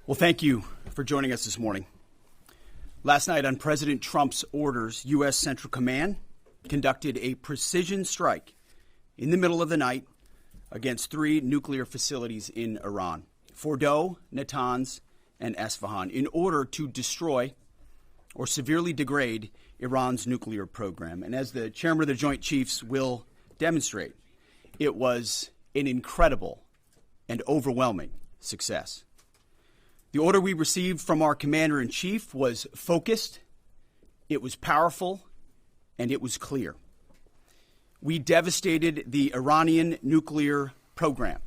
Well, thank you for joining us this morning. Last night, on President Trump's orders, U.S. Central Command conducted a precision strike in the middle of the night against 3 nuclear facilities in Iran, Fordow, Natanz, and Esfahan, in order to destroy or severely degrade Iran's nuclear program. And as the chairman of the Joint Chiefs will demonstrate, it was an incredible and overwhelming success. The order we received from our commander-in-chief was focused, it was powerful, and it was clear. We devastated the Iranian nuclear program.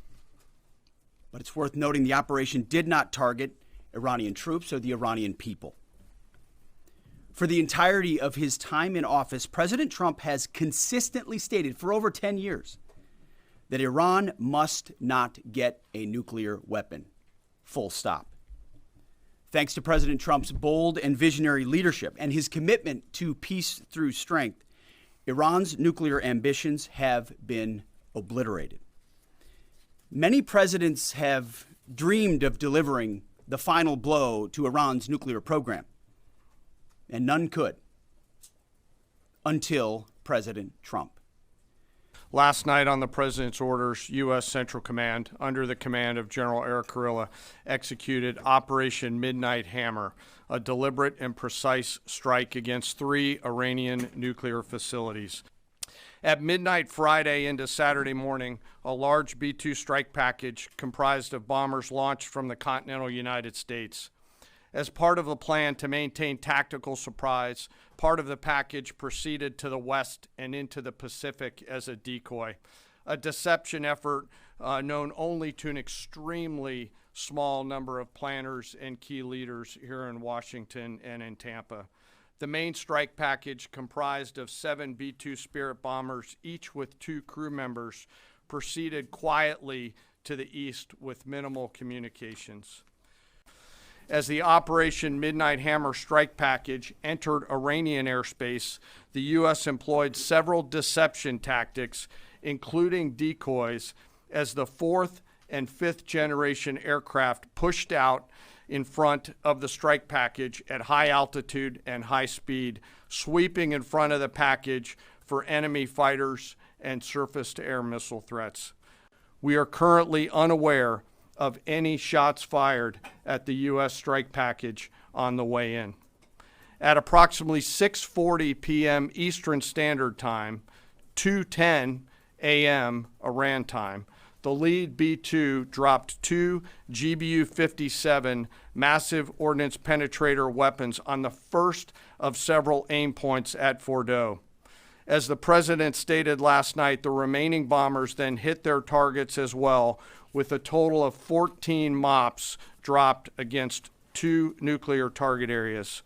But it's worth noting the operation did not target Iranian troops or the Iranian people. For the entirety of his time in office, President Trump has consistently stated for over 10 years that Iran must not get a nuclear weapon. Full stop. Thanks to President Trump's bold and visionary leadership and his commitment to peace through strength, Iran's nuclear ambitions have been obliterated. Many presidents have dreamed of delivering the final blow to Iran's nuclear program, and none could until President Trump. Last night, on the President's orders, U.S. Central Command, under the command of General Eric Kurilla, executed Operation Midnight Hammer, a deliberate and precise strike against 3 Iranian nuclear facilities. At midnight Friday into Saturday morning, a large B-2 strike package comprised of bombers launched from the continental United States. As part of the plan to maintain tactical surprise, part of the package proceeded to the west and into the Pacific as a decoy, a deception effort known only to an extremely small number of planners and key leaders here in Washington and in Tampa. The main strike package, comprised of 7 B-2 Spirit bombers, each with 2 crew members, proceeded quietly to the east with minimal communications. As the Operation Midnight Hammer strike package entered Iranian airspace, the U.S. employed several deception tactics, including decoys, as the 4th and 5th generation aircraft pushed out in front of the strike package at high altitude and high speed, sweeping in front of the package for enemy fighters and surface-to-air missile threats. We are currently unaware of any shots fired at the U.S. strike package on the way in. At approximately 6:40 p.m. Eastern Standard Time, 2:10 a.m. Iran time, the lead B-2 dropped 2 GBU-57 massive ordnance penetrator weapons on the first of several aim points at Fordow. As the president stated last night, the remaining bombers then hit their targets as well, with a total of 14 MOPs dropped against 2 nuclear target areas.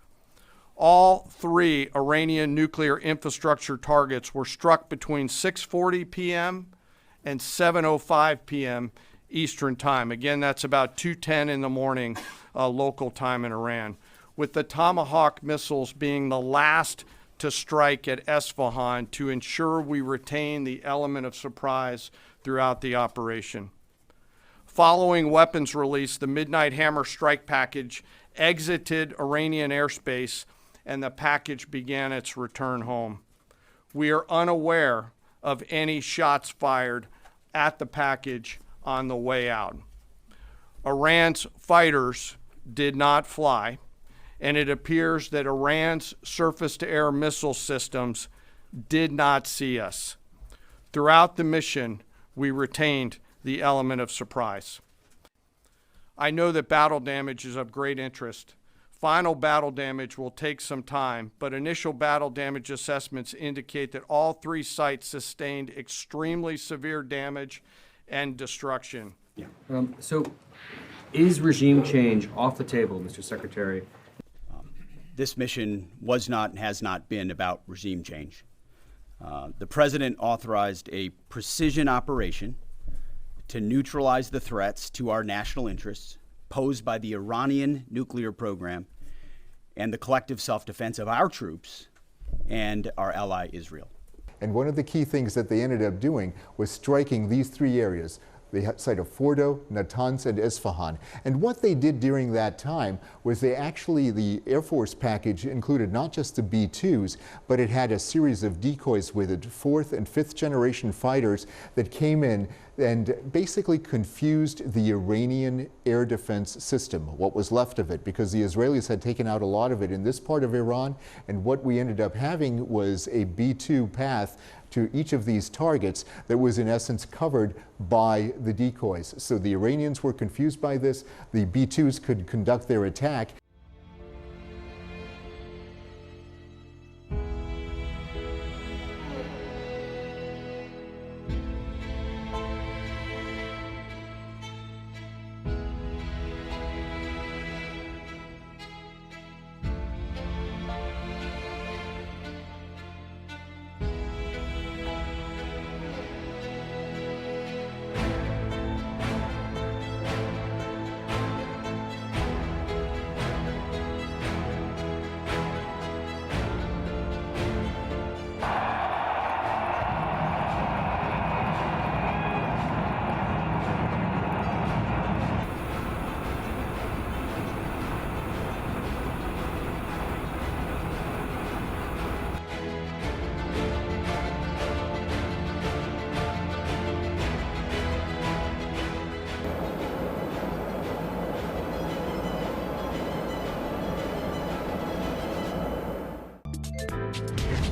All 3 Iranian nuclear infrastructure targets were struck between 6:40 p.m. and 7:05 p.m. Eastern Time. Again, that's about 2:10 in the morning local time in Iran, with the Tomahawk missiles being the last to strike at Esfahan to ensure we retain the element of surprise throughout the operation. Following weapons release, the Midnight Hammer strike package exited Iranian airspace and the package began its return home. We are unaware of any shots fired at the package on the way out. Iran's fighters did not fly, and it appears that Iran's surface-to-air missile systems did not see us. Throughout the mission, we retained the element of surprise. I know that battle damage is of great interest. Final battle damage will take some time, but initial battle damage assessments indicate that all 3 sites sustained extremely severe damage and destruction. Yeah. So is regime change off the table, Mr. Secretary? This mission was not and has not been about regime change. The president authorized a precision operation to neutralize the threats to our national interests posed by the Iranian nuclear program and the collective self-defense of our troops and our ally Israel. And one of the key things that they ended up doing was striking these 3 areas: the site of Fordo, Natanz, and Isfahan. And what they did during that time was the Air Force package included not just the B-2s, but it had a series of decoys with it, 4th and 5th generation fighters that came in and basically confused the Iranian air defense system, what was left of it, because the Israelis had taken out a lot of it in this part of Iran, and what we ended up having was a B-2 path to each of these targets that was in essence covered by the decoys. So the Iranians were confused by this, the B-2s could conduct their attack.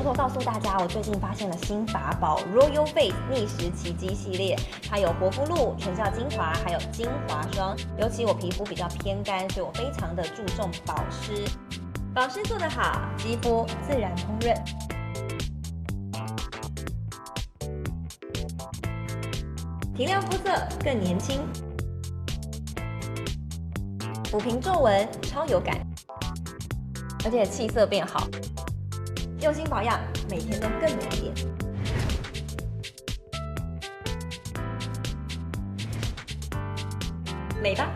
偷告诉大家，我最近发现了新法宝 Royal Face 逆时奇迹系列，它有活肤露、全效精华，还有精华霜。尤其我皮肤比较偏干，所以我非常的注重保湿。保湿做得好，肌肤自然通润。提亮肤色更年轻，抚平皱纹超有感，而且气色变好。用心保养，每天都更美丽。美吧。